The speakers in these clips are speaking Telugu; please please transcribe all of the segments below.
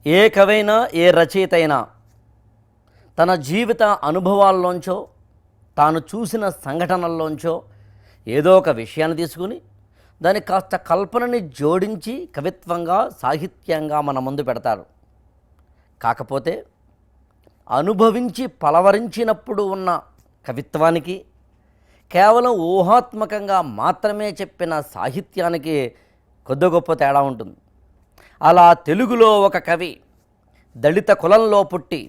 ఏ కవైనా ఏ రచయిత అయినా తన జీవిత అనుభవాల్లోంచో తాను చూసిన సంఘటనల్లోంచో ఏదో ఒక విషయాన్ని తీసుకుని దానికి కాస్త కల్పనని జోడించి కవిత్వంగా సాహిత్యంగా మన ముందు పెడతారు. కాకపోతే అనుభవించి పలవరించినప్పుడు ఉన్న కవిత్వానికి కేవలం ఊహాత్మకంగా మాత్రమే చెప్పిన సాహిత్యానికి కొద్ది గొప్ప తేడా ఉంటుంది. అలా తెలుగులో ఒక కవి దళిత కులంలో పుట్టి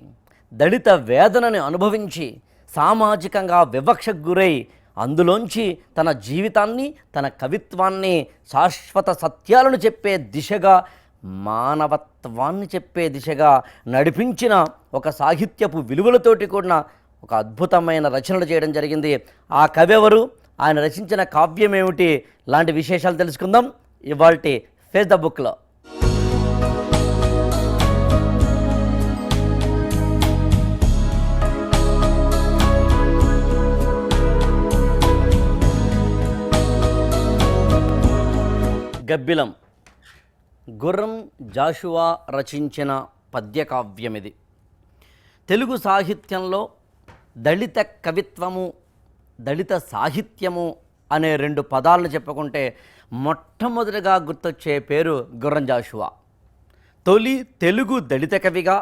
దళిత వేదనని అనుభవించి సామాజికంగా వివక్షకు గురై అందులోంచి తన జీవితాన్ని తన కవిత్వాన్ని శాశ్వత సత్యాలను చెప్పే దిశగా మానవత్వాన్ని చెప్పే దిశగా నడిపించిన ఒక సాహిత్యపు విలువలతోటి కూడిన ఒక అద్భుతమైన రచనలు చేయడం జరిగింది. ఆ కవి ఎవరు, ఆయన రచించిన కావ్యం ఏమిటి లాంటి విశేషాలు తెలుసుకుందాం ఇవాల్టి ఫేస్ ద బుక్లో. గబ్బిలం గుర్రం జాషువా రచించిన పద్యకావ్యం ఇది. తెలుగు సాహిత్యంలో దళిత కవిత్వము దళిత సాహిత్యము అనే రెండు పదాలను చెప్పుకుంటే మొట్టమొదటిగా గుర్తొచ్చే పేరు గుర్రం జాషువా. తొలి తెలుగు దళిత కవిగా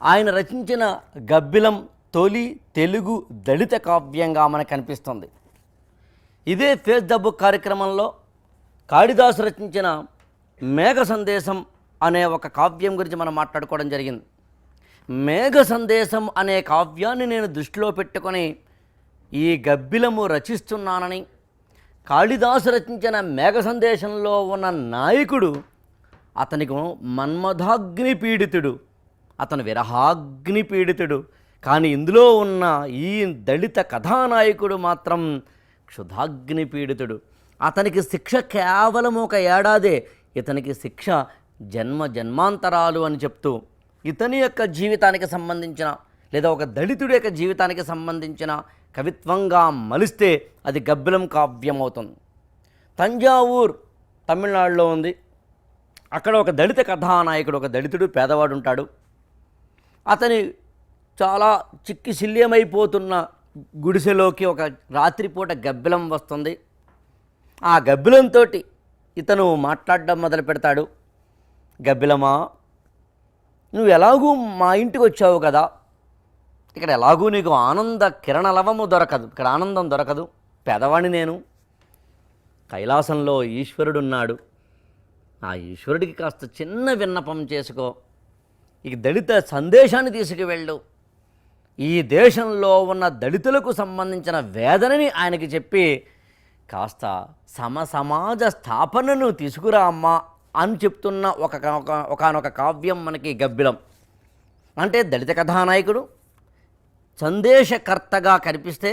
ఆయన రచించిన గబ్బిలం తొలి తెలుగు దళిత కావ్యంగా మనకు కనిపిస్తుంది. ఇదే ఫేస్ ద బుక్ కార్యక్రమంలో కాళిదాసు రచించిన మేఘ సందేశం అనే ఒక కావ్యం గురించి మనం మాట్లాడుకోవడం జరిగింది. మేఘ సందేశం అనే కావ్యాన్ని నేను దృష్టిలో పెట్టుకొని ఈ గబ్బిలము రచిస్తున్నానని, కాళిదాసు రచించిన మేఘ సందేశంలో ఉన్న నాయకుడు అతనికి మన్మథాగ్ని పీడితుడు, అతను విరహాగ్ని పీడితుడు, కానీ ఇందులో ఉన్న ఈ దళిత కథానాయకుడు మాత్రం క్షుధాగ్ని పీడితుడు. అతనికి శిక్ష కేవలం ఒక ఏడాదే, ఇతనికి శిక్ష జన్మ జన్మాంతరాలు అని చెప్తూ ఇతని యొక్క జీవితానికి సంబంధించిన లేదా ఒక దళితుడి యొక్క జీవితానికి సంబంధించిన కవిత్వంగా మలిస్తే అది గబ్బిలం కావ్యం అవుతుంది. తంజావూర్ తమిళనాడులో ఉంది. అక్కడ ఒక దళిత కథానాయకుడు, ఒక దళితుడు పేదవాడు ఉంటాడు. అతని చాలా చిక్కి శల్యమైపోతున్న గుడిసెలోకి ఒక రాత్రిపూట గబ్బిలం వస్తుంది. ఆ గబ్బిలంతో ఇతను మాట్లాడడం మొదలు పెడతాడు. గబ్బిలమా, నువ్వు ఎలాగూ మా ఇంటికి వచ్చావు కదా, ఇక్కడ ఎలాగూ నీకు ఆనంద కిరణలవము దొరకదు, ఇక్కడ ఆనందం దొరకదు. పేదవాణ్ణి నేను, కైలాసంలో ఈశ్వరుడున్నాడు, ఆ ఈశ్వరుడికి కాస్త చిన్న విన్నపం చేసుకో, ఇక దళిత సందేశాన్ని తీసుకువెళ్ళు, ఈ దేశంలో ఉన్న దళితులకు సంబంధించిన వేదనని ఆయనకి చెప్పి కాస్త సమాజ స్థాపనను తీసుకురా అమ్మా అని చెప్తున్న ఒకనొక కావ్యం మనకి గబ్బిలం. అంటే దళిత కథానాయకుడు సందేశకర్తగా కనిపిస్తే,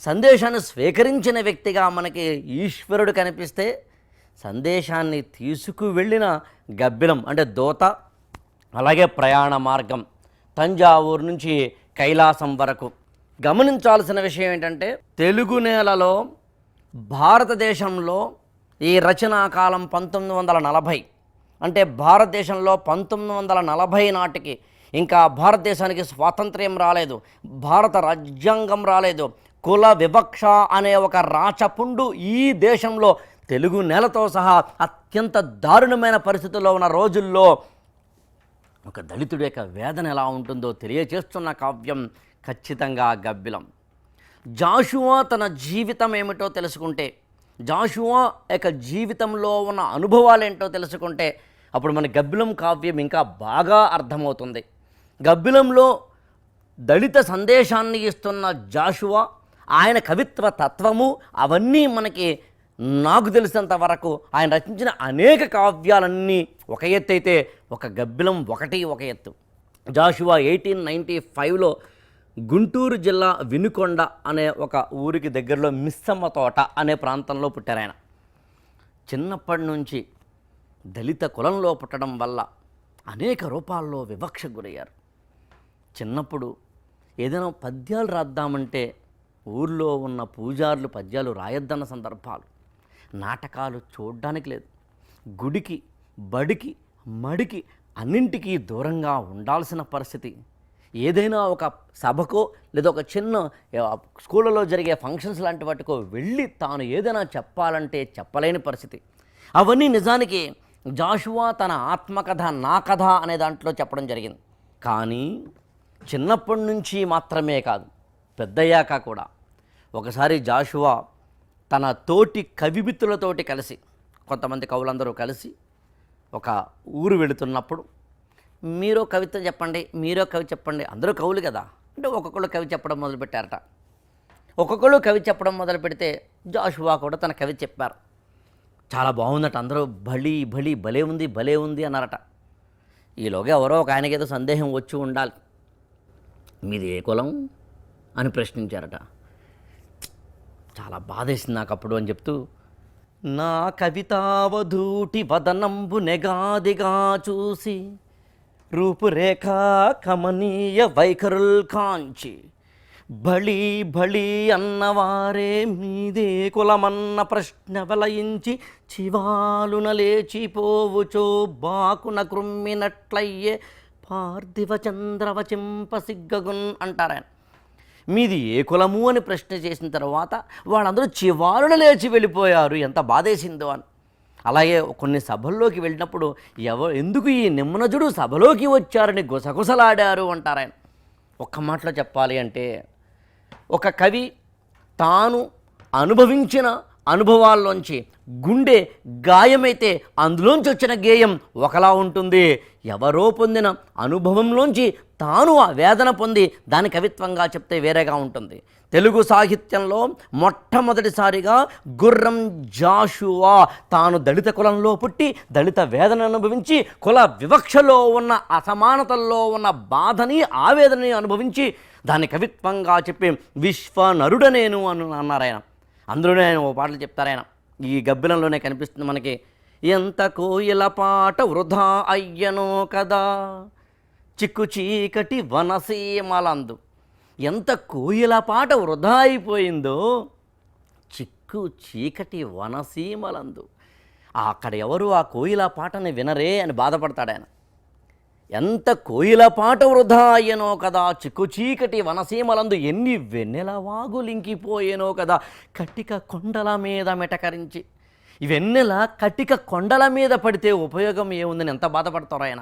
సందేశాన్ని స్వీకరించిన వ్యక్తిగా మనకి ఈశ్వరుడు కనిపిస్తే, సందేశాన్ని తీసుకువెళ్ళిన గబ్బిలం అంటే దూత. అలాగే ప్రయాణ మార్గం తంజావూరు నుంచి కైలాసం వరకు. గమనించాల్సిన విషయం ఏంటంటే తెలుగు నేలలో భారతదేశంలో ఈ రచనా కాలం 1940, అంటే భారతదేశంలో 1940 నాటికి ఇంకా భారతదేశానికి స్వాతంత్ర్యం రాలేదు, భారత రాజ్యాంగం రాలేదు, కుల వివక్ష అనే ఒక రాచపుండు ఈ దేశంలో తెలుగు నేలతో సహా అత్యంత దారుణమైన పరిస్థితుల్లో ఉన్న రోజుల్లో ఒక దళితుడి యొక్క వేదన ఎలా ఉంటుందో తెలియచేస్తున్న కావ్యం ఖచ్చితంగా గబ్బిలం. జాషువా తన జీవితం ఏమిటో తెలుసుకుంటే, జాషువా యొక్క జీవితంలో ఉన్న అనుభవాలు ఏంటో తెలుసుకుంటే అప్పుడు మన గబ్బిలం కావ్యం ఇంకా బాగా అర్థమవుతుంది. గబ్బిలంలో దళిత సందేశాన్ని ఇస్తున్న జాషువా, ఆయన కవిత్వ తత్వము అవన్నీ మనకి నాకు తెలిసినంత వరకు ఆయన రచించిన అనేక కావ్యాలన్నీ ఒక ఎత్తు అయితే ఒక గబ్బిలం ఒక ఎత్తు. జాషువా 1895లో గుంటూరు జిల్లా వినుకొండ అనే ఒక ఊరికి దగ్గరలో మిస్సమ్మ తోట అనే ప్రాంతంలో పుట్టారు ఆయన. చిన్నప్పటి నుంచి దళిత కులంలో పుట్టడం వల్ల అనేక రూపాల్లో వివక్షకు గురయ్యారు. చిన్నప్పుడు ఏదైనా పద్యాలు రాద్దామంటే ఊర్లో ఉన్న పూజారులు పద్యాలు రాయొద్దన్న సందర్భాలు, నాటకాలు చూడడానికి లేదు, గుడికి బడికి మడికి అన్నింటికీ దూరంగా ఉండాల్సిన పరిస్థితి. ఏదైనా ఒక సభకో లేదా ఒక చిన్న స్కూళ్ళలో జరిగే ఫంక్షన్స్ లాంటి వాటికో వెళ్ళి తాను ఏదైనా చెప్పాలంటే చెప్పలేని పరిస్థితి. అవన్నీ నిజానికి జాషువా తన ఆత్మకథ నా కథ అనే దాంట్లో చెప్పడం జరిగింది. కానీ చిన్నప్పటి నుంచి మాత్రమే కాదు, పెద్దయ్యాక కూడా ఒకసారి జాషువా తన తోటి కవిమిత్రులతోటి కలిసి, కొంతమంది కవులందరూ కలిసి ఒక ఊరు వెళుతున్నప్పుడు, మీరో కవిత చెప్పండి, మీరో కవి చెప్పండి, అందరూ కవులు కదా అంటే ఒక్కొక్కళ్ళు కవి చెప్పడం మొదలుపెట్టారట. ఒక్కొక్కళ్ళు కవి చెప్పడం మొదలు పెడితే జాషువా కూడా తన కవి చెప్పారు. చాలా బాగుందట, అందరూ భళీ భళీ భలే ఉంది భలే ఉంది అన్నారట. ఈలోగా ఎవరో ఒక ఆయనకి ఏదో సందేహం వచ్చి ఉండాలి. మీది ఏ కులం అని ప్రశ్నించారట. చాలా బాధేసింది నాకు అప్పుడు అని చెప్తూ, నా కవితావధూటి వదనంబు నెగాదిగా చూసి రూపురేఖ కమనీయ వైఖరుల్ కాంచి బళీ బళీ అన్నవారే మీదే కులమన్న ప్రశ్న వలయించి చివాలున లేచిపోవుచో బాకున క్రుమ్మినట్లయ్యే పార్థివ చంద్రవచింప సిగ్గగున్ అంటారాయన. మీది ఏ కులము అని ప్రశ్న చేసిన తర్వాత వాళ్ళందరూ చివాలున లేచి వెళ్ళిపోయారు, ఎంత బాధేసిందో అని. అలాగే కొన్ని సభల్లోకి వెళ్ళినప్పుడు ఎందుకు ఈ నిమ్మనజుడు సభలోకి వచ్చారని గుసగుసలాడారు అంటారాయన. ఒక్క మాటలో చెప్పాలి అంటే, ఒక కవి తాను అనుభవించిన అనుభవాల్లోంచి గుండె గాయమైతే అందులోంచి వచ్చిన గేయం ఒకలా ఉంటుంది. ఎవరో పొందిన అనుభవంలోంచి తాను ఆ వేదన పొంది దాని కవిత్వంగా చెప్తే వేరేగా ఉంటుంది. తెలుగు సాహిత్యంలో మొట్టమొదటిసారిగా గుర్రం జాషువా తాను దళిత కులంలో పుట్టి దళిత వేదన అనుభవించి కుల వివక్షలో ఉన్న అసమానతల్లో ఉన్న బాధని ఆవేదనని అనుభవించి దాన్ని కవిత్వంగా చెప్పి విశ్వనరుడ నేను అన్నారాయన. అందులోనే ఆయన ఓ పాటలు చెప్తారాయన. ఈ గబ్బిలంలోనే కనిపిస్తుంది మనకి, ఎంత కోయిల పాట వృధా అయ్యనో కదా చిక్కు చీకటి వనసీమలందు. ఎంత కోయిల పాట వృధా అయిపోయిందో చిక్కు చీకటి వనసీమలందు. అక్కడ ఎవరు ఆ కోయిల పాటని వినరే అని బాధపడతాడు ఆయన. ఎంత కోయిల పాట వృధా అయ్యనో కదా చిక్కు చీకటి వనసీమలందు ఎన్ని వెన్నెల వాగులింకిపోయేనో కదా కట్టిక కొండల మీద మెటకరించి. ఈ వెన్నెల కట్టిక కొండల మీద పడితే ఉపయోగం ఏముందని ఎంత బాధపడతారో ఆయన.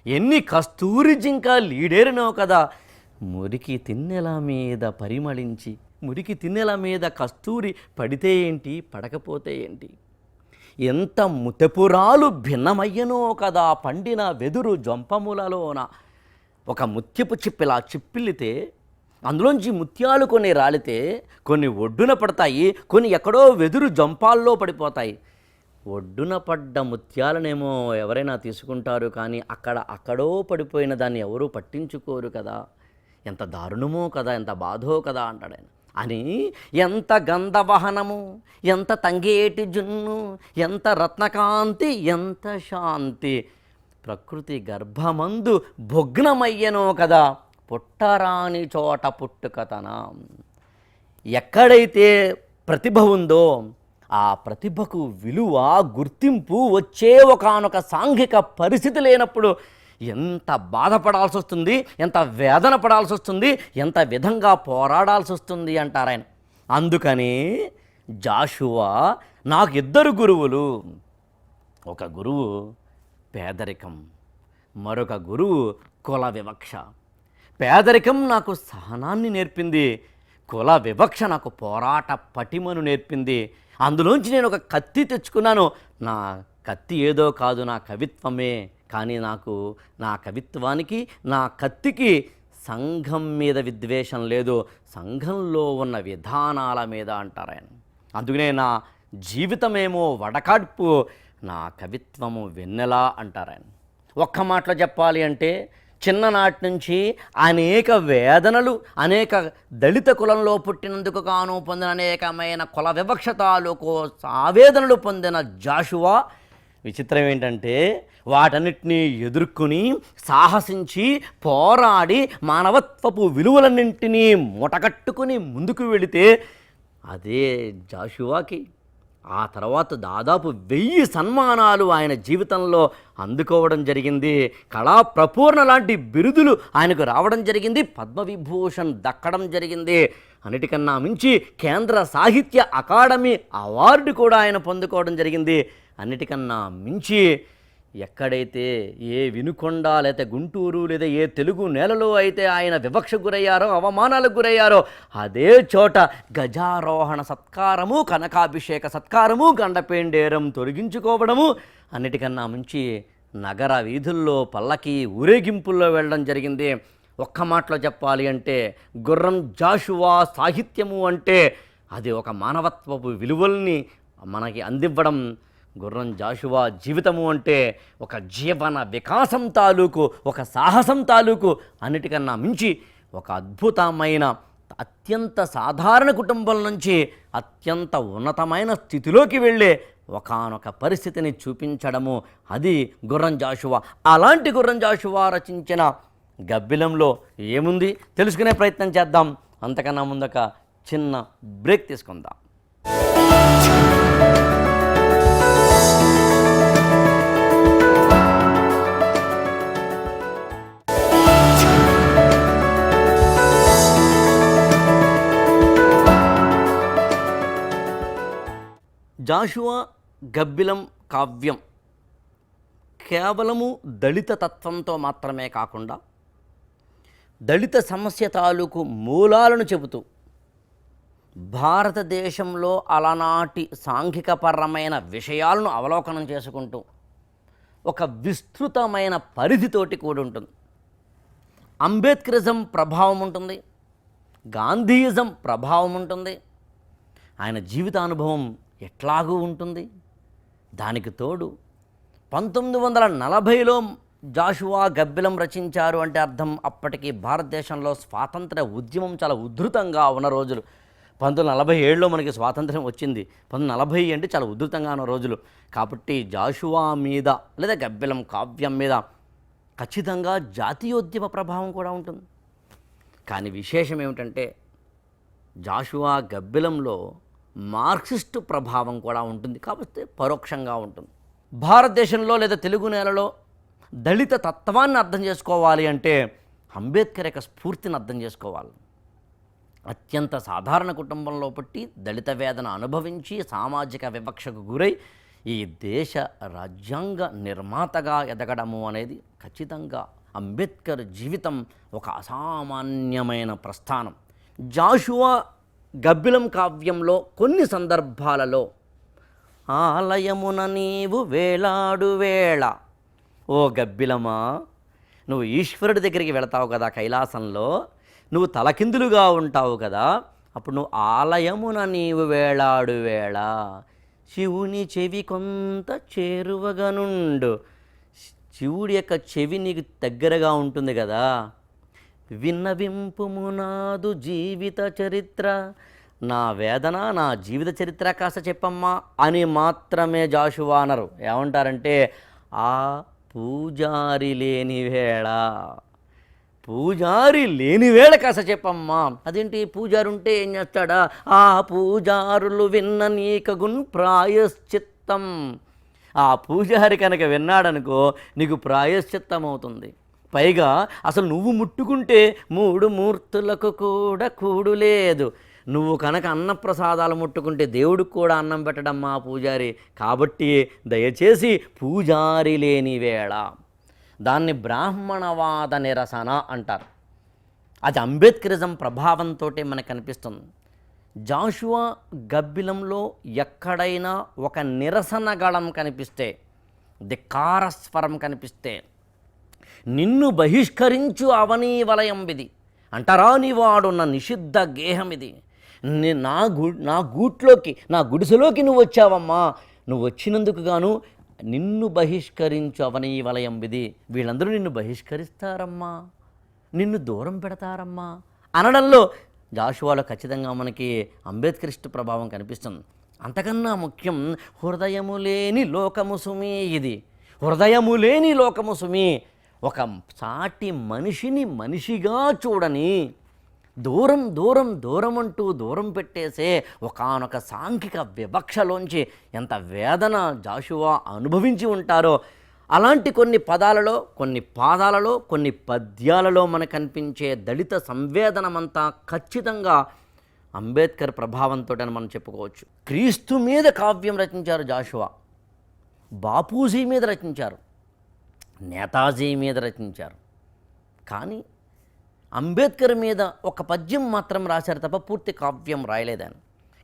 ఎన్ని కస్తూరి జింక లీడేరినో కదా మురికి తిన్నెల మీద పరిమళించి. మురికి తిన్నెల మీద కస్తూరి పడితే ఏంటి, పడకపోతే ఏంటి. ఎంత ముతెపురాలు భిన్నమయ్యనో కదా పండిన వెదురు జొంపములలోన. ఒక ముత్యపు చిప్పిలా చిప్పిల్లితే అందులోంచి ముత్యాలు కొన్ని రాలితే కొన్ని ఒడ్డున పడతాయి, కొన్ని ఎక్కడో వెదురు జొంపాల్లో పడిపోతాయి. ఒడ్డున పడ్డ ముత్యాలనేమో ఎవరైనా తీసుకుంటారు, కానీ అక్కడో పడిపోయిన దాన్ని ఎవరూ పట్టించుకోరు కదా. ఎంత దారుణమో కదా, ఎంత బాధో కదా అంటాడు ఆయన. అని ఎంత గంధవహనము, ఎంత తంగేటి జున్ను, ఎంత రత్నకాంతి, ఎంత శాంతి ప్రకృతి గర్భమందు భగ్నమయ్యనో కదా పుట్టరాని చోట పుట్టుకతన. ఎక్కడైతే ప్రతిభ ఉందో ఆ ప్రతిభకు విలువ గుర్తింపు వచ్చే ఒకానొక సాంఘిక పరిస్థితి లేనప్పుడు ఎంత బాధపడాల్సి వస్తుంది, ఎంత వేదన పడాల్సి వస్తుంది, ఎంత విధంగా పోరాడాల్సి వస్తుంది అంటారాయన. అందుకని జాషువా నాకు 2 గురువులు. ఒక గురువు పేదరికం, మరొక గురువు కుల వివక్ష. పేదరికం నాకు సహనాన్ని నేర్పింది, కుల వివక్ష నాకు పోరాట పటిమను నేర్పింది. అందులోంచి నేను ఒక కత్తి తెచ్చుకున్నాను. నా కత్తి ఏదో కాదు, నా కవిత్వమే. కానీ నాకు నా కవిత్వానికి, నా కత్తికి సంఘం మీద విద్వేషం లేదు, సంఘంలో ఉన్న విధానాల మీద అంటారాయన. అందుకనే నా జీవితమేమో వడకాడ్పు, నా కవిత్వము వెన్నెలా అంటారాయన. ఒక్క మాటలో చెప్పాలి అంటే చిన్ననాటి నుంచి అనేక వేదనలు, అనేక దళిత కులంలో పుట్టినందుకు గాను పొందిన అనేకమైన కుల వివక్ష తాలూకు ఆవేదనలు పొందిన జాషువా విచిత్రం ఏంటంటే వాటన్నిటినీ ఎదుర్కొని సాహసించి పోరాడి మానవత్వపు విలువలన్నింటినీ మూటకట్టుకుని ముందుకు వెళితే అదే జాషువాకి ఆ తర్వాత దాదాపు 1000 సన్మానాలు ఆయన జీవితంలో అందుకోవడం జరిగింది. కళా ప్రపూర్ణ లాంటి బిరుదులు ఆయనకు రావడం జరిగింది. పద్మవిభూషణ్ దక్కడం జరిగింది. అన్నిటికన్నా మించి కేంద్ర సాహిత్య అకాడమీ అవార్డు కూడా ఆయన పొందుకోవడం జరిగింది. అన్నిటికన్నా మించి ఎక్కడైతే ఏ వినుకొండ లేదా గుంటూరు లేదా ఏ తెలుగు నేలలో అయితే ఆయన వివక్షకు గురయ్యారో, అవమానాలకు గురయ్యారో, అదే చోట గజారోహణ సత్కారము, కనకాభిషేక సత్కారము, గండపేండేరం తొలగించుకోవడము, అన్నిటికన్నా మించి నగర వీధుల్లో పల్లకి ఊరేగింపుల్లో వెళ్ళడం జరిగింది. ఒక్క మాటలో చెప్పాలి అంటే గుర్రం జాషువా సాహిత్యము అంటే అది ఒక మానవత్వపు విలువల్ని మనకి అందివ్వడం. గుర్రం జాషువా జీవితము అంటే ఒక జీవన వికాసం తాలూకు, ఒక సాహసం తాలూకు, అన్నిటికన్నా మించి ఒక అద్భుతమైన అత్యంత సాధారణ కుటుంబం నుంచి అత్యంత ఉన్నతమైన స్థితిలోకి వెళ్ళే ఒకానొక పరిస్థితిని చూపించడము, అది గుర్రం జాషువా. అలాంటి గుర్రం జాషువా రచించిన గబ్బిలంలో ఏముంది తెలుసుకునే ప్రయత్నం చేద్దాం. అంతకన్నా ముందొక చిన్న బ్రేక్ తీసుకుందాం. జాషువా గబ్బిలం కావ్యం కేవలము దళిత తత్వంతో మాత్రమే కాకుండా దళిత సమస్య తాలూకు మూలాలను చెబుతూ భారతదేశంలో అలనాటి సాంఘికపరమైన విషయాలను అవలోకనం చేసుకుంటూ ఒక విస్తృతమైన పరిధితోటి కూడి ఉంటుంది. అంబేద్కరిజం ప్రభావం ఉంటుంది, గాంధీయిజం ప్రభావం ఉంటుంది, ఆయన జీవితానుభవం ఎట్లాగూ ఉంటుంది. దానికి తోడు 1940లో జాషువా గబ్బిలం రచించారు అంటే అర్థం అప్పటికి భారతదేశంలో స్వాతంత్ర ఉద్యమం చాలా ఉధృతంగా ఉన్న రోజులు. 1947లో మనకి స్వాతంత్ర్యం వచ్చింది. 1940 అంటే చాలా ఉధృతంగా ఉన్న రోజులు. కాబట్టి జాషువా మీద లేదా గబ్బిలం కావ్యం మీద ఖచ్చితంగా జాతీయోద్యమ ప్రభావం కూడా ఉంటుంది. కానీ విశేషం ఏమిటంటే జాషువా గబ్బిలంలో మార్క్సిస్టు ప్రభావం కూడా ఉంటుంది, కాబట్టి పరోక్షంగా ఉంటుంది. భారతదేశంలో లేదా తెలుగు నేలలో దళిత తత్వాన్ని అర్థం చేసుకోవాలి అంటే అంబేద్కర్ యొక్క స్ఫూర్తిని అర్థం చేసుకోవాలి. అత్యంత సాధారణ కుటుంబంలో పుట్టి దళిత వేదన అనుభవించి సామాజిక వివక్షకు గురై ఈ దేశ రాజ్యాంగ నిర్మాతగా ఎదగడము అనేది ఖచ్చితంగా అంబేద్కర్ జీవితం ఒక అసామాన్యమైన ప్రస్థానం. జాషువా గబ్బిలం కావ్యంలో కొన్ని సందర్భాలలో ఆలయమున నీవు వేలాడు వేళ, ఓ గబ్బిలమా, నువ్వు ఈశ్వరుడి దగ్గరికి వెళతావు కదా కైలాసంలో, నువ్వు తలకిందులుగా ఉంటావు కదా, అప్పుడు నువ్వు ఆలయమున నీవు వేలాడు వేళ శివుని చెవి కొంత చేరువగా నుండు. శివుడి యొక్క చెవి నీకు దగ్గరగా ఉంటుంది కదా. విన్నవింపుమునాదు జీవిత చరిత్ర, నా వేదన నా జీవిత చరిత్ర కాస్త చెప్పమ్మా అని మాత్రమే జాషువా అనరు. ఏమంటారంటే ఆ పూజారి లేని వేళ, పూజారి లేని వేళ కాస్త చెప్పమ్మా. అదేంటి పూజారి ఉంటే ఏం చేస్తాడా? ఆ పూజారులు విన్న నీకగున్ ప్రాయశ్చిత్తం. ఆ పూజారి కనుక విన్నాడనుకో నీకు ప్రాయశ్చిత్తం అవుతుంది. పైగా అసలు నువ్వు ముట్టుకుంటే 3 మూర్తులకు కూడా కూడు లేదు. నువ్వు కనుక అన్నప్రసాదాలు ముట్టుకుంటే దేవుడికి కూడా అన్నం పెట్టడమ్మా పూజారి. కాబట్టి దయచేసి పూజారి లేని వేళ, దాన్ని బ్రాహ్మణవాద నిరసన అంటారు. అది అంబేద్కరిజం ప్రభావంతో మనకు కనిపిస్తుంది. జాషువా గబ్బిలంలో ఎక్కడైనా ఒక నిరసన గళం కనిపిస్తే, ధిక్కారస్వరం కనిపిస్తే, నిన్ను బహిష్కరించు అవనీ వలయం ఇది, అంటరాని వాడున్న నిషిద్ధ గేహం ఇది, నా గూట్లోకి నా గుడిసెలోకి నువ్వు వచ్చావమ్మా, నువ్వు వచ్చినందుకు గాను నిన్ను బహిష్కరించు అవనీ వలయం ఇది, వీళ్ళందరూ నిన్ను బహిష్కరిస్తారమ్మా, నిన్ను దూరం పెడతారమ్మా అనడంలో జాషువాలో ఖచ్చితంగా మనకి అంబేద్కరిస్ట్ ప్రభావం కనిపిస్తుంది. అంతకన్నా ముఖ్యం హృదయము లేని లోకము సుమి ఇది, హృదయము లేని లోకము సుమి. ఒక సాటి మనిషిని మనిషిగా చూడని, దూరం దూరం దూరం అంటూ దూరం పెట్టేసే ఒకానొక సాంఘిక వివక్షలోంచి ఎంత వేదన జాషువా అనుభవించి ఉంటారో అలాంటి కొన్ని పదాలలో, కొన్ని పాదాలలో, కొన్ని పద్యాలలో మనకు కనిపించే దళిత సంవేదనమంతా ఖచ్చితంగా అంబేద్కర్ ప్రభావంతో అని మనం చెప్పుకోవచ్చు. క్రీస్తు మీద కావ్యం రచించారు జాషువా, బాపూజీ మీద రచించారు, నేతాజీ మీద రచించారు. కానీ అంబేద్కర్ మీద ఒక పద్యం మాత్రం రాశారు తప్ప పూర్తి కావ్యం రాయలేదని.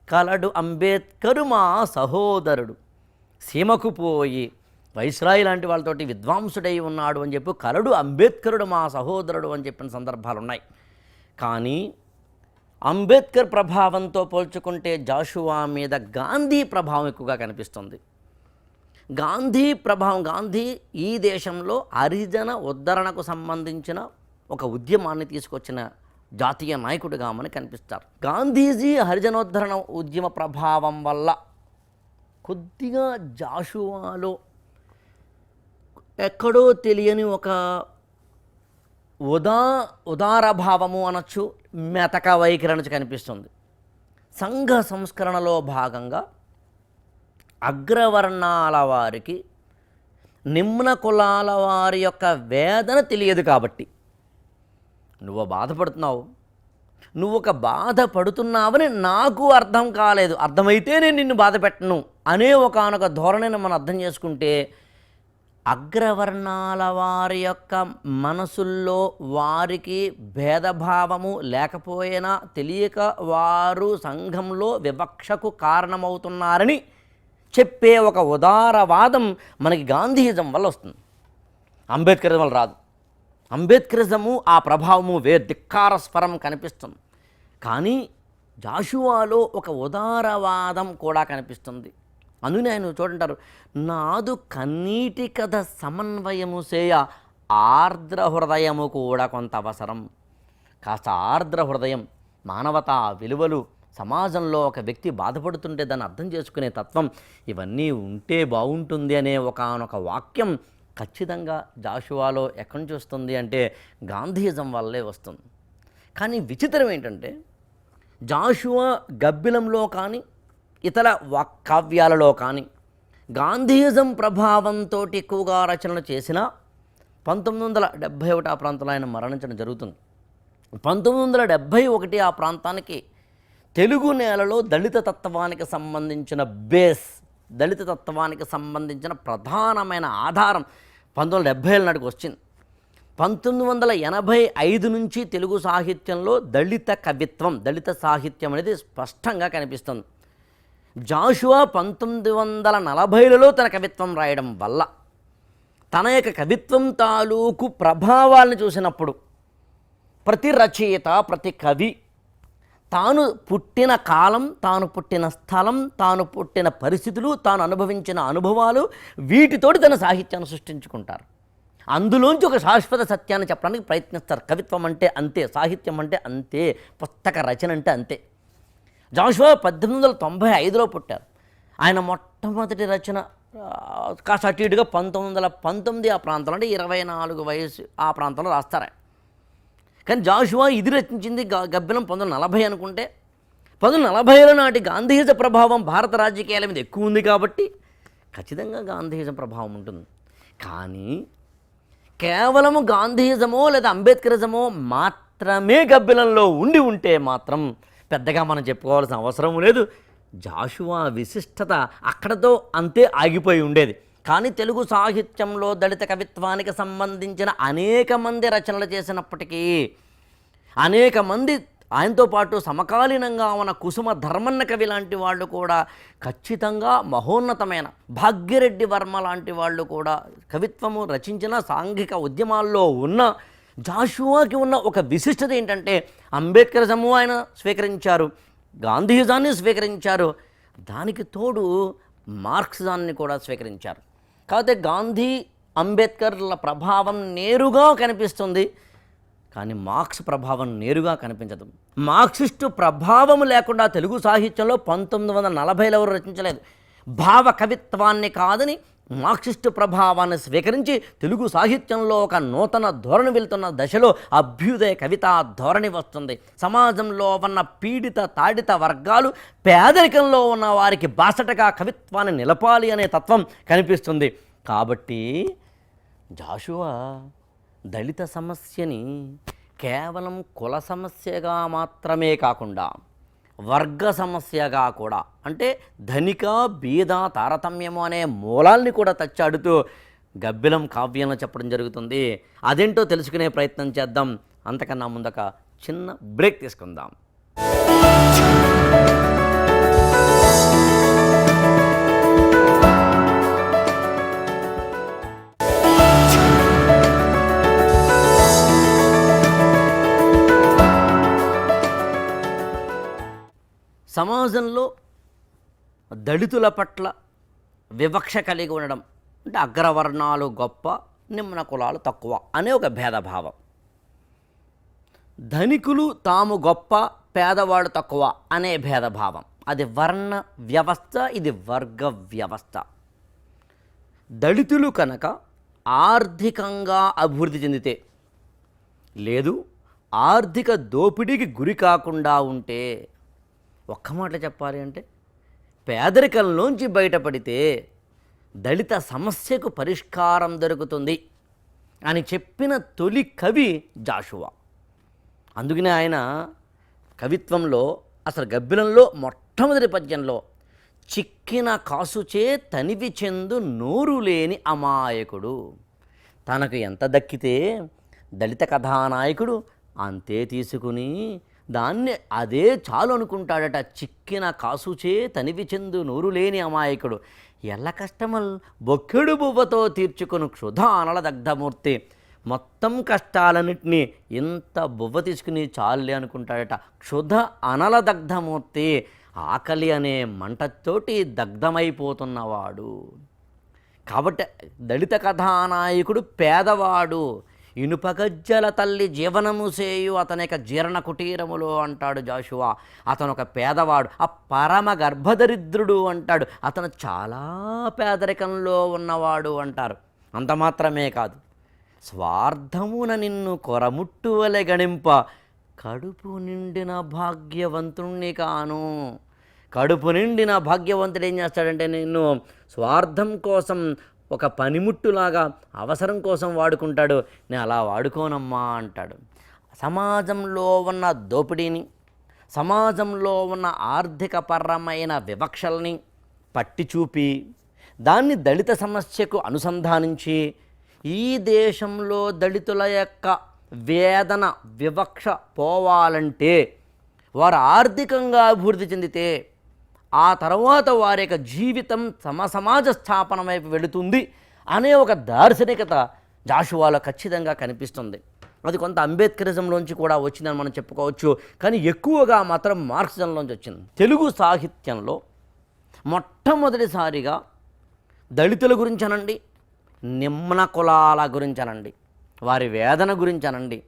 కలడు అంబేద్కరు మా సహోదరుడు, సీమకు పోయి వైస్రాయి లాంటి వాళ్ళతోటి విద్వాంసుడై ఉన్నాడు అని చెప్పి కలడు అంబేద్కరుడు మా సహోదరుడు అని చెప్పిన సందర్భాలు ఉన్నాయి. కానీ అంబేద్కర్ ప్రభావంతో పోల్చుకుంటే జాషువా మీద గాంధీ ప్రభావం ఎక్కువగా కనిపిస్తుంది. గాంధీ ఈ దేశంలో హరిజన ఉద్ధరణకు సంబంధించిన ఒక ఉద్యమాన్ని తీసుకొచ్చిన జాతీయ నాయకుడిగా మనకు కనిపిస్తారు. గాంధీజీ హరిజనోద్ధరణ ఉద్యమ ప్రభావం వల్ల కొద్దిగా జాషువాలో ఎక్కడో తెలియని ఒక ఉదారభావము అనొచ్చు, మెతక వైఖరి అనొచ్చు కనిపిస్తుంది. సంఘ సంస్కరణలో భాగంగా అగ్రవర్ణాల వారికి నిమ్న కులాల వారి యొక్క వేదన తెలియదు కాబట్టి నువ్వు బాధపడుతున్నావు, నువ్వు ఒక బాధపడుతున్నావని నాకు అర్థం కాలేదు, అర్థమైతే నేను నిన్ను బాధ పెట్టను అనే ఒకానొక ధోరణిని మనం అర్థం చేసుకుంటే అగ్రవర్ణాల వారి యొక్క మనసుల్లో వారికి భేదభావము లేకపోయినా తెలియక వారు సంఘంలో వివక్షకు కారణమవుతున్నారని చెప్పే ఒక ఉదారవాదం మనకి గాంధీయిజం వల్ల వస్తుంది, అంబేద్కరిజం వల్ల రాదు. అంబేద్కరిజము ఆ ప్రభావము ధిక్కార స్వరం కనిపిస్తుంది. కానీ జాషువాలో ఒక ఉదారవాదం కూడా కనిపిస్తుంది. అందునే ఆయన చూడంటారు, నాదు కన్నీటి కథ సమన్వయము చేయ ఆర్ద్ర హృదయము కూడా కొంత అవసరం. కాస్త ఆర్ద్ర హృదయం, మానవతా విలువలు, సమాజంలో ఒక వ్యక్తి బాధపడుతుంటే దాన్ని అర్థం చేసుకునే తత్వం, ఇవన్నీ ఉంటే బాగుంటుంది అనే ఒకానొక వాక్యం ఖచ్చితంగా జాషువాలో ఎక్కడి నుంచి వస్తుంది అంటే గాంధీయిజం వల్లే వస్తుంది. కానీ విచిత్రం ఏంటంటే జాషువా గబ్బిలంలో కానీ ఇతర కావ్యాలలో కానీ గాంధీయిజం ప్రభావంతో ఎక్కువగా రచనలు చేసిన 1971 ఆ ప్రాంతంలో ఆయన మరణించడం జరుగుతుంది. 1971 ఆ ప్రాంతానికి తెలుగు నేలలో దళిత తత్వానికి సంబంధించిన బేస్, దళిత తత్వానికి సంబంధించిన ప్రధానమైన ఆధారం 1970 నాటికి వచ్చింది. 1985 నుంచి తెలుగు సాహిత్యంలో దళిత కవిత్వం, దళిత సాహిత్యం అనేది స్పష్టంగా కనిపిస్తుంది. జాషువా 1940లలో తన కవిత్వం రాయడం వల్ల తన యొక్క కవిత్వం తాలూకు ప్రభావాలను చూసినప్పుడు ప్రతి రచయిత, ప్రతి కవి తాను పుట్టిన కాలం, తాను పుట్టిన స్థలం, తాను పుట్టిన పరిస్థితులు, తాను అనుభవించిన అనుభవాలు, వీటితోటి తన సాహిత్యాన్ని సృష్టించుకుంటారు. అందులోంచి ఒక శాశ్వత సత్యాన్ని చెప్పడానికి ప్రయత్నిస్తారు. కవిత్వం అంటే అంతే, సాహిత్యం అంటే అంతే, పుస్తక రచన అంటే అంతే. జాషువా 1895లో పుట్టారు. ఆయన మొట్టమొదటి రచన కాస్త అటు ఇటుగా 1919 ఆ ప్రాంతంలో, అంటే 24 వయసు ఆ ప్రాంతంలో రాస్తారు. కానీ జాషువా ఇది రచించింది గబ్బిలం 1940 అనుకుంటే 1940ల నాటి గాంధీయిజ ప్రభావం భారత రాజకీయాల మీద ఎక్కువ ఉంది కాబట్టి ఖచ్చితంగా గాంధీయిజం ప్రభావం ఉంటుంది. కానీ కేవలము గాంధీయిజమో లేదా అంబేద్కరిజమో మాత్రమే గబ్బిలంలో ఉంటే మాత్రం పెద్దగా మనం చెప్పుకోవాల్సిన అవసరం లేదు. జాషువా విశిష్టత అక్కడతో అంతే ఆగిపోయి ఉండేది. కానీ తెలుగు సాహిత్యంలో దళిత కవిత్వానికి సంబంధించిన అనేక మంది రచనలు చేసినప్పటికీ, అనేక మంది ఆయనతో పాటు సమకాలీనంగా ఉన్న కుసుమ ధర్మన్న కవి లాంటి వాళ్ళు కూడా ఖచ్చితంగా మహోన్నతమైన, భాగ్యరెడ్డి వర్మ లాంటి వాళ్ళు కూడా కవిత్వము రచించిన సాంఘిక ఉద్యమాల్లో ఉన్న జాషువాకి ఉన్న ఒక విశిష్టత ఏంటంటే అంబేద్కరిజము ఆయన స్వీకరించారు, గాంధీయిజాన్ని స్వీకరించారు, దానికి తోడు మార్క్సిజాన్ని కూడా స్వీకరించారు. కాకపోతే గాంధీ, అంబేద్కర్ల ప్రభావం నేరుగా కనిపిస్తుంది, కానీ మార్క్స్ ప్రభావం నేరుగా కనిపించదు. మార్క్సిస్టు ప్రభావం లేకుండా తెలుగు సాహిత్యంలో 1940లో ఎవరు రచించలేదు. భావ కవిత్వాన్ని కాదని మార్క్సిస్టు ప్రభావాన్ని స్వీకరించి తెలుగు సాహిత్యంలో ఒక నూతన ధోరణి వెళ్తున్న దశలో అభ్యుదయ కవితా ధోరణి వస్తుంది. సమాజంలో ఉన్న పీడిత తాడిత వర్గాలు, పేదరికంలో ఉన్న వారికి బాసటగా కవిత్వాన్ని నిలపాలి అనే తత్వం కనిపిస్తుంది. కాబట్టి జాషువా దళిత సమస్యని కేవలం కుల సమస్యగా మాత్రమే కాకుండా వర్గ సమస్యగా కూడా, అంటే ధనిక బీద తారతమ్యము అనే మూలాల్ని కూడా తచ్చాడుతూ గబ్బిలం కావ్యంలో చెప్పడం జరుగుతుంది. అదేంటో తెలుసుకునే ప్రయత్నం చేద్దాం. అంతకన్నా ముందొక చిన్న బ్రేక్ తీసుకుందాం. సమాజంలో దళితుల పట్ల వివక్ష కలిగి ఉండడం, అంటే అగ్రవర్ణాలు గొప్ప, నిమ్న కులాలు తక్కువ అనే ఒక భేదభావం. ధనికులు తాము గొప్ప, పేదవాడు తక్కువ అనే భేదభావం. అది వర్ణ వ్యవస్థ, ఇది వర్గ వ్యవస్థ. దళితులు కనుక ఆర్థికంగా అభివృద్ధి చెందితే, లేదు ఆర్థిక దోపిడీకి గురి కాకుండా ఉంటే, ఒక్క మాటలో చెప్పాలి అంటే పేదరికంలోంచి బయటపడితే దళిత సమస్యకు పరిష్కారం దొరుకుతుంది అని చెప్పిన తొలి కవి జాషువా. అందుకనే ఆయన కవిత్వంలో, అసలు గబ్బిలంలో మొట్టమొదటి పద్యంలో చిక్కిన కాసుచే తనివి చెందు నోరు లేని అమాయకుడు, తనకు ఎంత దక్కితే దళిత కథానాయకుడు అంతే తీసుకుని దాన్ని అదే చాలు అనుకుంటాడట. చిక్కిన కాసుచే తనివి చెందు నూరు లేని అమాయకుడు, ఎల్ల కష్టమల్ బొక్కెడు బువ్వతో తీర్చుకుని క్షుధ అనల దగ్ధమూర్తి, మొత్తం కష్టాలన్నింటినీ ఇంత బువ్వ తీసుకుని చాలులే అనుకుంటాడట. క్షుధ అనల దగ్ధమూర్తి, ఆకలి అనే మంటతోటి దగ్ధమైపోతున్నవాడు. కాబట్టి దళిత కథానాయకుడు పేదవాడు. ఇనుపగజ్జల తల్లి జీవనము సేయు అతనిక జీర్ణ కుటీరములో అంటాడు జాషువా. అతను ఒక పేదవాడు, ఆ పరమ గర్భదరిద్రుడు అంటాడు. అతను చాలా పేదరికంలో ఉన్నవాడు అంటారు. అంత మాత్రమే కాదు, స్వార్థమున నిన్ను కొరముట్టువలె గణింప కడుపు నిండిన భాగ్యవంతుణ్ణి కాను. కడుపు నిండిన భాగ్యవంతుడు ఏం చేస్తాడంటే నిన్ను స్వార్థం కోసం, ఒక పనిముట్టులాగా అవసరం కోసం వాడుకుంటాడు. నేను అలా వాడుకోనమ్మా అంటాడు. సమాజంలో ఉన్న దోపిడీని, సమాజంలో ఉన్న ఆర్థికపరమైన వివక్షల్ని పట్టి చూపి దాన్ని దళిత సమస్యకు అనుసంధానించి, ఈ దేశంలో దళితుల యొక్క వేదన వివక్ష పోవాలంటే, వారు ఆర్థికంగా అభివృద్ధి చెందితే ఆ తర్వాత వారి యొక్క జీవితం సమాజ స్థాపన వైపు వెళుతుంది అనే ఒక దార్శనికత జాషువాలో ఖచ్చితంగా కనిపిస్తుంది. అది కొంత అంబేద్కరిజంలోంచి కూడా వచ్చిందని మనం చెప్పుకోవచ్చు, కానీ ఎక్కువగా మాత్రం మార్క్సిజంలోంచి వచ్చింది. తెలుగు సాహిత్యంలో మొట్టమొదటిసారిగా దళితుల గురించి అనండి, నిమ్న కులాల గురించి అనండి, వారి వేదన గురించి అనండి,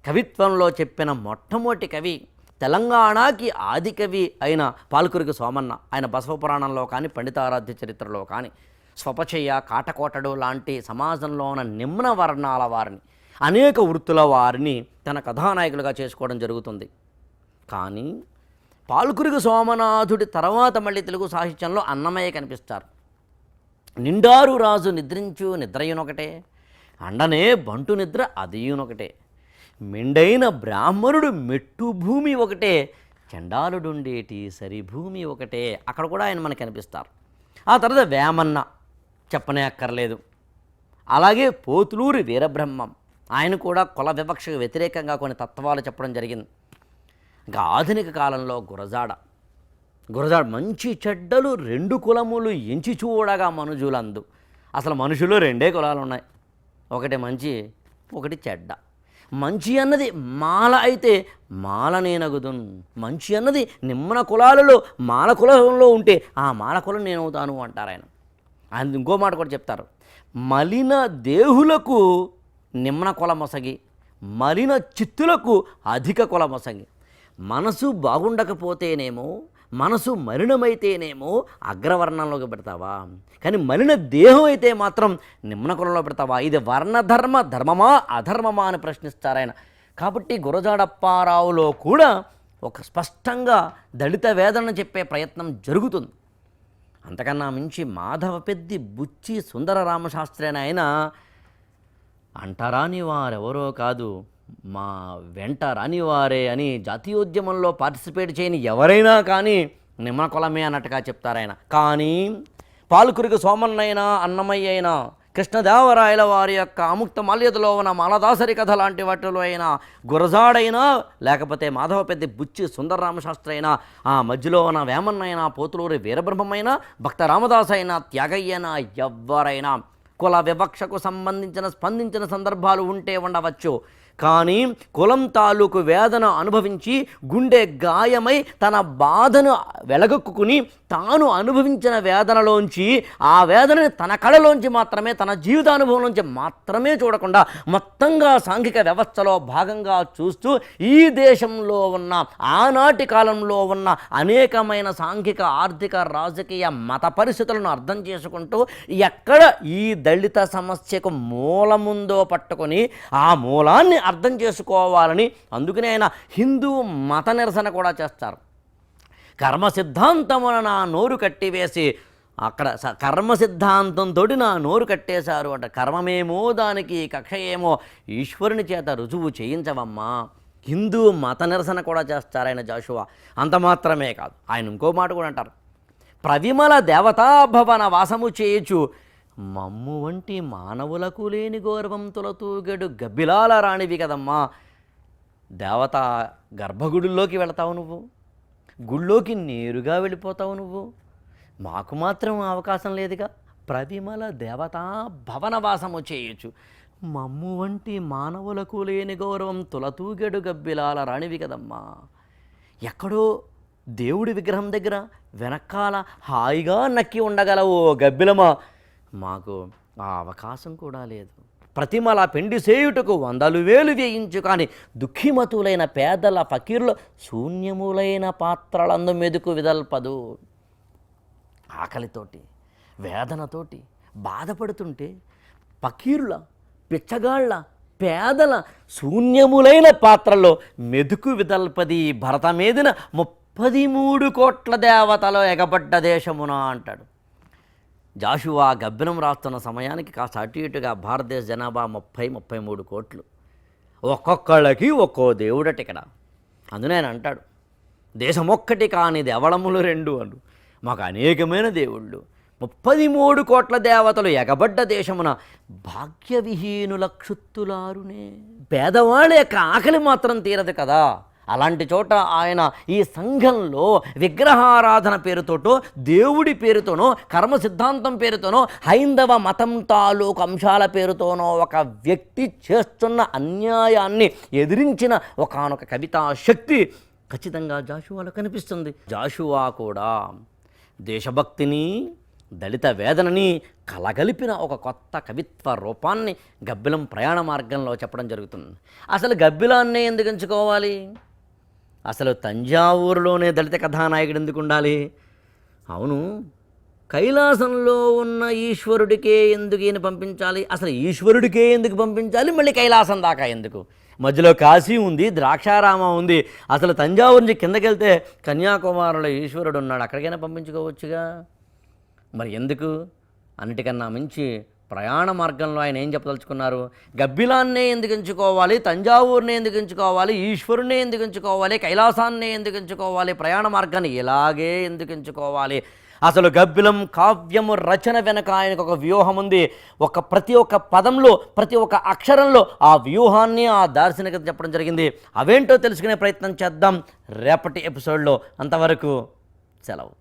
కవిత్వంలో చెప్పిన మొట్టమొదటి కవి తెలంగాణకి ఆదికవి అయిన పాల్కురికి సోమన్న. ఆయన బసవపురాణంలో కానీ, పండితారాధ్య చరిత్రలో కానీ స్వపచయ్య, కాటకోటడు లాంటి సమాజంలో ఉన్న నిమ్న వర్ణాల వారిని, అనేక వృత్తుల వారిని తన కథానాయకులుగా చేసుకోవడం జరుగుతుంది. కానీ పాల్కురికి సోమనాథుడి తర్వాత మళ్ళీ తెలుగు సాహిత్యంలో అన్నమయ్య కనిపిస్తారు. నిండారు రాజు నిద్రించు నిద్రయునొకటే, అండనే బంటు నిద్ర అదియునొకటే, మెండైన బ్రాహ్మణుడు మెట్టు భూమి ఒకటే, చండాలుడుండేటి సరిభూమి ఒకటే. అక్కడ కూడా ఆయన మనకు కనిపిస్తారు. ఆ తర్వాత వేమన్న చెప్పనే అక్కర్లేదు. అలాగే పోతులూరి వీరబ్రహ్మం, ఆయన కూడా కుల వివక్షకు వ్యతిరేకంగా కొన్ని తత్వాలు చెప్పడం జరిగింది. ఇంకా ఆధునిక కాలంలో గురజాడ మంచి చెడ్డలు రెండు కులములు ఎంచి చూడగా మనుజులందు. అసలు మనుషులు రెండే కులాలు ఉన్నాయి, ఒకటి మంచి, ఒకటి చెడ్డ. మంచి అన్నది మాల అయితే మాల నేనగుదున్, మంచి అన్నది నిమ్న కులాలలో మాల కులంలో ఉంటే ఆ మాల కులం నేనవుతాను అంటారు ఆయన. ఆయన ఇంకో మాట కూడా చెప్తారు, మలిన దేహులకు నిమ్న కుల మొసగి, మలిన చిత్తులకు అధిక కుల మొసగి. మనసు బాగుండకపోతేనేమో మనసు మలినమైతేనేమో అగ్రవర్ణంలోకి పెడతావా, కానీ మలిన దేహం అయితే మాత్రం నిమ్న కులంలో పెడతావా? ఇది వర్ణధర్మ ధర్మమా అధర్మమా అని ప్రశ్నిస్తారు ఆయన. కాబట్టి గురజాడప్పారావులో కూడా ఒక స్పష్టంగా దళిత వేదన చెప్పే ప్రయత్నం జరుగుతుంది. అంతకన్నా మించి మాధవ పెద్ది బుచ్చి సుందర రామశాస్త్రి అని ఆయన అంటరాని వారెవరో కాదు, మా వెంట రానివారే అని జాతీయోద్యమంలో పార్టిసిపేట్ చేయని ఎవరైనా కానీ నిమ్న కులమే అన్నట్టుగా చెప్తారు ఆయన. కానీ పాల్కురికి సోమన్నైనా అన్నమయ్య అయినా కృష్ణదేవరాయల వారి యొక్క అముక్త మాల్యతలో ఉన్న మాలదాసరి కథ లాంటి వాటిలో అయినా గురజాడైనా లేకపోతే మాధవ పెద్ద బుచ్చి సుందర రామశాస్త్రి అయినా ఆ మధ్యలో ఉన్న వేమన్నైనా పోతులూరి వీరబ్రహ్మమైనా భక్త రామదాస్ అయినా త్యాగయ్యనా ఎవ్వరైనా కుల వివక్షకు స్పందించిన సందర్భాలు ఉంటే ఉండవచ్చు. కానీ కులం తాలూకు వేదన అనుభవించి గుండె గాయమై తన బాధను వెలగక్కుని తాను అనుభవించిన వేదనలోంచి ఆ వేదనని తన కళలోంచి మాత్రమే, తన జీవితానుభవంలోంచి మాత్రమే చూడకుండా మొత్తంగా సాంఘిక వ్యవస్థలో భాగంగా చూస్తూ ఈ దేశంలో ఉన్న ఆనాటి కాలంలో ఉన్న అనేకమైన సాంఘిక ఆర్థిక రాజకీయ మత పరిస్థితులను అర్థం చేసుకుంటూ ఎక్కడ ఈ దళిత సమస్యకు మూలముందో పట్టుకొని ఆ మూలాన్ని అర్థం చేసుకోవాలని అందుకనే ఆయన హిందూ మత నిరసన కూడా చేస్తారు. కర్మ సిద్ధాంతమున నా నోరు కట్టివేసి, అక్కడ కర్మ సిద్ధాంతంతో నా నోరు కట్టేశారు అంట. కర్మమేమో దానికి కక్ష ఏమో ఈశ్వరుని చేత రుజువు చేయించవమ్మా. హిందూ మత నిరసన కూడా చేస్తారు ఆయన జాషువా. అంత మాత్రమే కాదు, ఆయన ఇంకో మాట కూడా అంటారు, ప్రవిమల దేవతాభవన వాసము చేయుచు మమ్ము వంటి మానవులకు లేని గౌరవం తొలతూగడు గబ్బిలాల రాణివి కదమ్మా. దేవత గర్భగుడుల్లోకి వెళతావు నువ్వు, గుళ్ళోకి నేరుగా వెళ్ళిపోతావు నువ్వు, మాకు మాత్రం అవకాశం లేదుగా. ప్రవిమల దేవతా భవనవాసము చేయొచ్చు, మమ్ము వంటి మానవులకు లేని గౌరవం తొలతూగడు గబ్బిలాల రాణివి కదమ్మా. ఎక్కడో దేవుడి విగ్రహం దగ్గర వెనకాల హాయిగా నక్కి ఉండగలవు గబ్బిలమా, మాకు ఆ అవకాశం కూడా లేదు. ప్రతిమల పెండి సేయుటకు 100,000 వేయించు కానీ దుఃఖిమతులైన పేదల ఫకీర్ల శూన్యములైన పాత్రలందు మెదుకు విదల్పదు. ఆకలితోటి వేదనతోటి బాధపడుతుంటే ఫకీరుల, పిచ్చగాళ్ళ, పేదల శూన్యములైన పాత్రలో మెదుకు విదల్పది భరత మీదిన 33 కోట్ల దేవతలో ఎగబడ్డ దేశమున అంటాడు జాషువా. గబ్బిలం రాస్తున్న సమయానికి కాస్త అటు ఇటుగా భారతదేశ జనాభా 30-33 కోట్లు. ఒక్కొక్కళ్ళకి ఒక్కో దేవుడట ఇక్కడ. అందునే ఆయన అంటాడు, దేశమొక్కటి కాని దేవళములు 2 అను, మాకు అనేకమైన దేవుళ్ళు, 33 కోట్ల దేవతలు ఎగబడ్డ దేశమున భాగ్యవిహీనుల క్షుత్తులారునే. పేదవాళ్ళ యొక్క ఆకలి మాత్రం తీరదు కదా. అలాంటి చోట ఆయన ఈ సంఘంలో విగ్రహారాధన పేరుతోటో, దేవుడి పేరుతోనో, కర్మ సిద్ధాంతం పేరుతోనో, హైందవ మతం తాలూకు అంశాల పేరుతోనో ఒక వ్యక్తి చేస్తున్న అన్యాయాన్ని ఎదిరించిన ఒకానొక కవితా శక్తి ఖచ్చితంగా జాషువాలో కనిపిస్తుంది. జాషువా కూడా దేశభక్తిని, దళిత వేదనని కలగలిపిన ఒక కొత్త కవిత్వ రూపాన్ని గబ్బిలం ప్రయాణ మార్గంలో చెప్పడం జరుగుతుంది. అసలు గబ్బిలాన్నే ఎందుకు ఎంచుకోవాలి? అసలు తంజావూరులోనే దళిత కథానాయకుడు ఎందుకు ఉండాలి? అవును, కైలాసంలో ఉన్న ఈశ్వరుడికే ఎందుకు ఈయన పంపించాలి? అసలు ఈశ్వరుడికే ఎందుకు పంపించాలి? మళ్ళీ కైలాసం దాకా ఎందుకు? మధ్యలో కాశీ ఉంది, ద్రాక్షారామం ఉంది. అసలు తంజావూరు నుంచి కిందకెళ్తే కన్యాకుమారిలో ఈశ్వరుడు ఉన్నాడు, అక్కడికైనా పంపించుకోవచ్చుగా. మరి ఎందుకు? అన్నిటికన్నా మించి ప్రయాణ మార్గంలో ఆయన ఏం చెప్పదలుచుకున్నారు? గబ్బిలాన్నే ఎందుకు ఎంచుకోవాలి, తంజావూరునే ఎందుకు ఎంచుకోవాలి, ఈశ్వరునే ఎందుకు ఎంచుకోవాలి, కైలాసాన్నే ఎందుకు ఎంచుకోవాలి, ప్రయాణ మార్గాన్ని ఇలాగే ఎందుకు ఎంచుకోవాలి? అసలు గబ్బిలం కావ్యము రచన వెనక ఆయనకు ఒక వ్యూహం ఉంది. ప్రతి ఒక్క పదంలో, ప్రతి ఒక్క అక్షరంలో ఆ వ్యూహాన్ని, ఆ దార్శనికత చెప్పడం జరిగింది. అవేంటో తెలుసుకునే ప్రయత్నం చేద్దాం రేపటి ఎపిసోడ్లో. అంతవరకు సెలవు.